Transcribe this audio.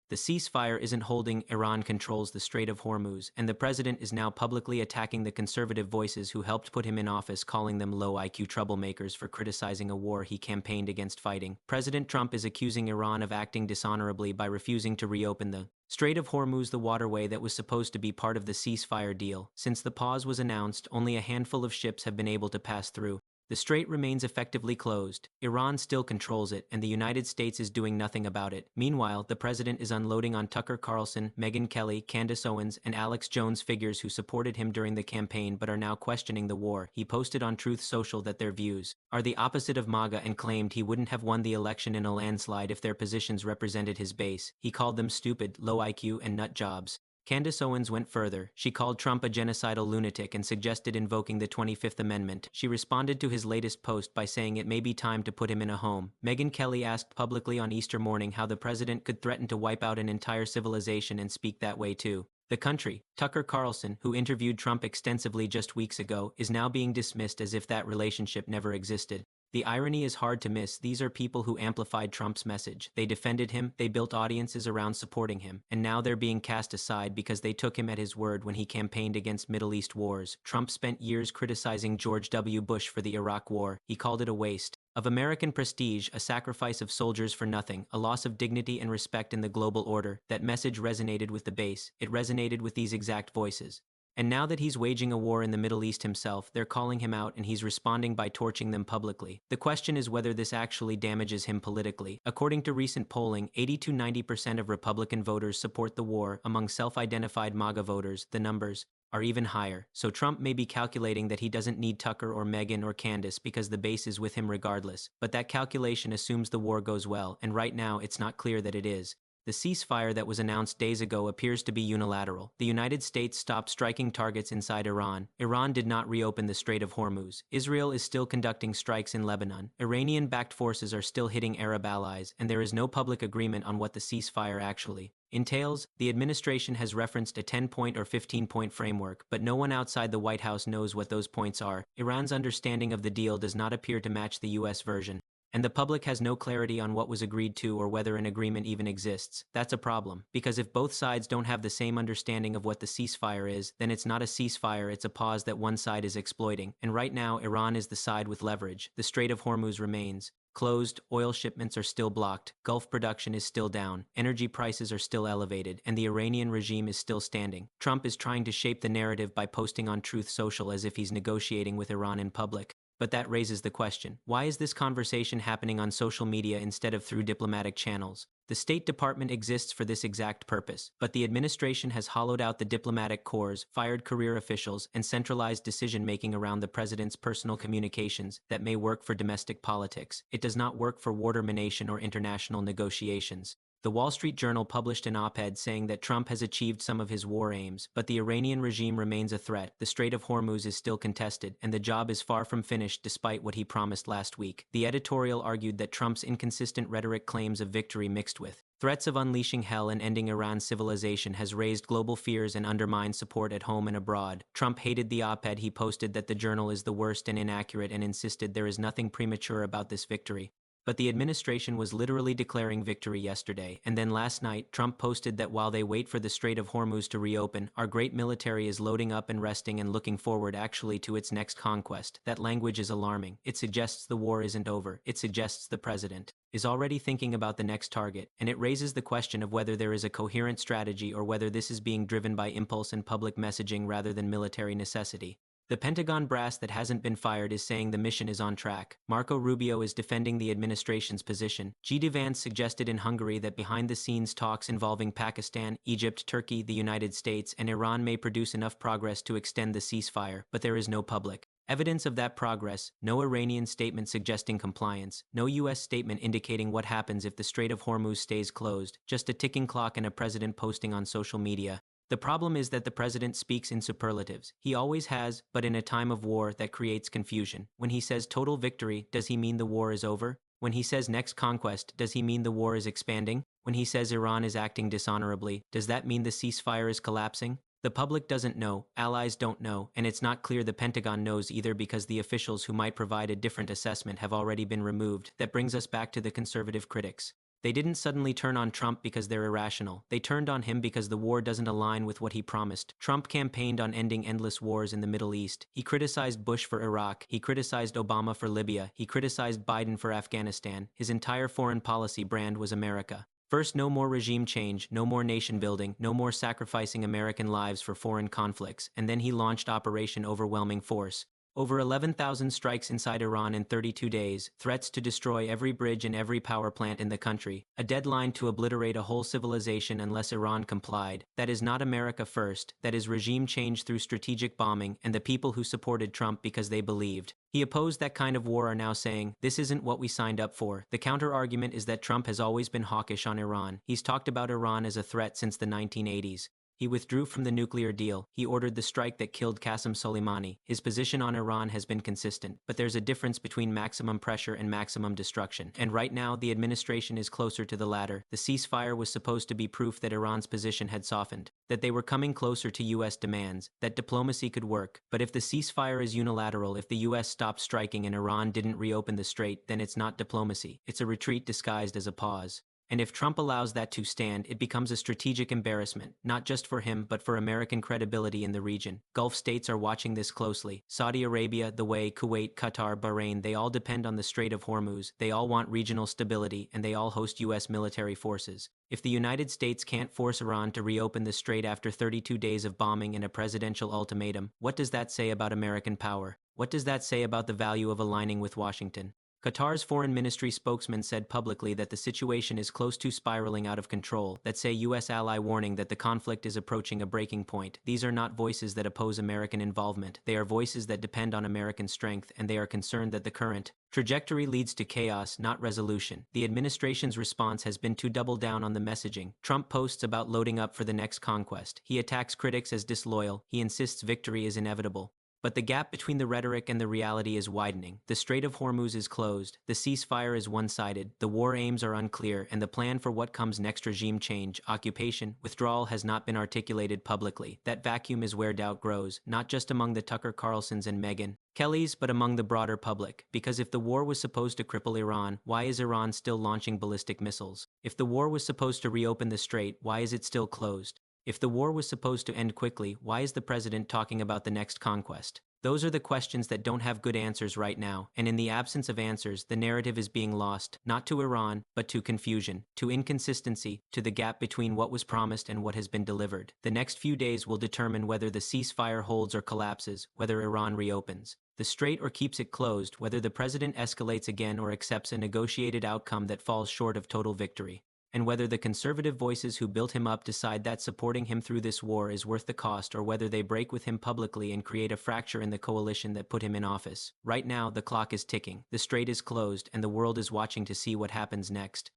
The ceasefire isn't holding. Iran controls the Strait of Hormuz, and the president is now publicly attacking the conservative voices who helped put him in office, calling them low-IQ troublemakers for criticizing a war he campaigned against fighting. President Trump is accusing Iran of acting dishonorably by refusing to reopen the Strait of Hormuz, the waterway that was supposed to be part of the ceasefire deal. Since the pause was announced, only a handful of ships have been able to pass through. The strait remains effectively closed. Iran still controls it, and the United States is doing nothing about it. Meanwhile, the president is unloading on Tucker Carlson, Megyn Kelly, Candace Owens, and Alex Jones, figures who supported him during the campaign but are now questioning the war. He posted on Truth Social that their views are the opposite of MAGA and claimed he wouldn't have won the election in a landslide if their positions represented his base. He called them stupid, low IQ, and nut jobs. Candace Owens went further. She called Trump a genocidal lunatic and suggested invoking the 25th Amendment. She responded to his latest post by saying it may be time to put him in a home. Megyn Kelly asked publicly on Easter morning how the president could threaten to wipe out an entire civilization and speak that way too. The country. Tucker Carlson, who interviewed Trump extensively just weeks ago, is now being dismissed as if that relationship never existed. The irony is hard to miss. These are people who amplified Trump's message. They defended him, they built audiences around supporting him, and now they're being cast aside because they took him at his word when he campaigned against Middle East wars. Trump spent years criticizing George W. Bush for the Iraq War. He called it a waste of American prestige, a sacrifice of soldiers for nothing, a loss of dignity and respect in the global order. That message resonated with the base. It resonated with these exact voices. And now that he's waging a war in the Middle East himself, they're calling him out and he's responding by torching them publicly. The question is whether this actually damages him politically. According to recent polling, 80–90% of Republican voters support the war. Among self-identified MAGA voters, the numbers are even higher. So Trump may be calculating that he doesn't need Tucker or Megyn or Candace because the base is with him regardless. But that calculation assumes the war goes well, and right now it's not clear that it is. The ceasefire that was announced days ago appears to be unilateral. The United States stopped striking targets inside Iran. Iran did not reopen the Strait of Hormuz. Israel is still conducting strikes in Lebanon. Iranian-backed forces are still hitting Arab allies, and there is no public agreement on what the ceasefire actually entails. The administration has referenced a 10-point or 15-point framework, but no one outside the White House knows what those points are. Iran's understanding of the deal does not appear to match the U.S. version. And the public has no clarity on what was agreed to or whether an agreement even exists. That's a problem, because if both sides don't have the same understanding of what the ceasefire is, then it's not a ceasefire, it's a pause that one side is exploiting. And right now, Iran is the side with leverage. The Strait of Hormuz remains closed, oil shipments are still blocked, Gulf production is still down, energy prices are still elevated, and the Iranian regime is still standing. Trump is trying to shape the narrative by posting on Truth Social as if he's negotiating with Iran in public. But that raises the question, why is this conversation happening on social media instead of through diplomatic channels? The State Department exists for this exact purpose, but the administration has hollowed out the diplomatic corps, fired career officials, and centralized decision-making around the president's personal communications that may work for domestic politics. It does not work for war termination or international negotiations. The Wall Street Journal published an op-ed saying that Trump has achieved some of his war aims, but the Iranian regime remains a threat. The Strait of Hormuz is still contested, and the job is far from finished despite what he promised last week. The editorial argued that Trump's inconsistent rhetoric, claims of victory mixed with threats of unleashing hell and ending Iran's civilization, has raised global fears and undermined support at home and abroad. Trump hated the op-ed. He posted that the journal is the worst and inaccurate and insisted there is nothing premature about this victory. But the administration was literally declaring victory yesterday, and then last night, Trump posted that while they wait for the Strait of Hormuz to reopen, our great military is loading up and resting and looking forward actually to its next conquest. That language is alarming. It suggests the war isn't over. It suggests the president is already thinking about the next target, and it raises the question of whether there is a coherent strategy or whether this is being driven by impulse and public messaging rather than military necessity. The Pentagon brass that hasn't been fired is saying the mission is on track. Marco Rubio is defending the administration's position. G.D. Vance suggested in Hungary that behind-the-scenes talks involving Pakistan, Egypt, Turkey, the United States, and Iran may produce enough progress to extend the ceasefire, but there is no public evidence of that progress, no Iranian statement suggesting compliance, no U.S. statement indicating what happens if the Strait of Hormuz stays closed, just a ticking clock and a president posting on social media. The problem is that the president speaks in superlatives. He always has, but in a time of war that creates confusion. When he says total victory, does he mean the war is over? When he says next conquest, does he mean the war is expanding? When he says Iran is acting dishonorably, does that mean the ceasefire is collapsing? The public doesn't know, allies don't know, and it's not clear the Pentagon knows either because the officials who might provide a different assessment have already been removed. That brings us back to the conservative critics. They didn't suddenly turn on Trump because they're irrational. They turned on him because the war doesn't align with what he promised. Trump campaigned on ending endless wars in the Middle East. He criticized Bush for Iraq. He criticized Obama for Libya. He criticized Biden for Afghanistan. His entire foreign policy brand was America. First, no more regime change, no more nation building, no more sacrificing American lives for foreign conflicts, and then he launched Operation Overwhelming Force. Over 11,000 strikes inside Iran in 32 days, threats to destroy every bridge and every power plant in the country, a deadline to obliterate a whole civilization unless Iran complied. That is not America first, that is regime change through strategic bombing, and the people who supported Trump because they believed. He opposed that kind of war are now saying, this isn't what we signed up for. The counter-argument is that Trump has always been hawkish on Iran. He's talked about Iran as a threat since the 1980s. He withdrew from the nuclear deal. He ordered the strike that killed Qasem Soleimani. His position on Iran has been consistent, but there's a difference between maximum pressure and maximum destruction. And right now, the administration is closer to the latter. The ceasefire was supposed to be proof that Iran's position had softened, that they were coming closer to U.S. demands, that diplomacy could work. But if the ceasefire is unilateral, if the U.S. stopped striking and Iran didn't reopen the strait, then it's not diplomacy. It's a retreat disguised as a pause. And if Trump allows that to stand, it becomes a strategic embarrassment, not just for him, but for American credibility in the region. Gulf states are watching this closely. Saudi Arabia, the way, Kuwait, Qatar, Bahrain, they all depend on the Strait of Hormuz. They all want regional stability, and they all host U.S. military forces. If the United States can't force Iran to reopen the strait after 32 days of bombing and a presidential ultimatum, what does that say about American power? What does that say about the value of aligning with Washington? Qatar's foreign ministry spokesman said publicly that the situation is close to spiraling out of control, that say U.S. ally warning that the conflict is approaching a breaking point. These are not voices that oppose American involvement. They are voices that depend on American strength, and they are concerned that the current trajectory leads to chaos, not resolution. The administration's response has been to double down on the messaging. Trump posts about loading up for the next conquest. He attacks critics as disloyal. He insists victory is inevitable. But the gap between the rhetoric and the reality is widening. The Strait of Hormuz is closed, the ceasefire is one-sided, the war aims are unclear, and the plan for what comes next, regime change, occupation, withdrawal, has not been articulated publicly. That vacuum is where doubt grows, not just among the Tucker Carlsons and Megyn Kellys, but among the broader public. Because if the war was supposed to cripple Iran, why is Iran still launching ballistic missiles? If the war was supposed to reopen the strait, why is it still closed? If the war was supposed to end quickly, why is the president talking about the next conquest? Those are the questions that don't have good answers right now, and in the absence of answers, the narrative is being lost, not to Iran, but to confusion, to inconsistency, to the gap between what was promised and what has been delivered. The next few days will determine whether the ceasefire holds or collapses, whether Iran reopens the strait or keeps it closed, whether the president escalates again or accepts a negotiated outcome that falls short of total victory. And whether the conservative voices who built him up decide that supporting him through this war is worth the cost, or whether they break with him publicly and create a fracture in the coalition that put him in office. Right now, the clock is ticking, the strait is closed, and the world is watching to see what happens next.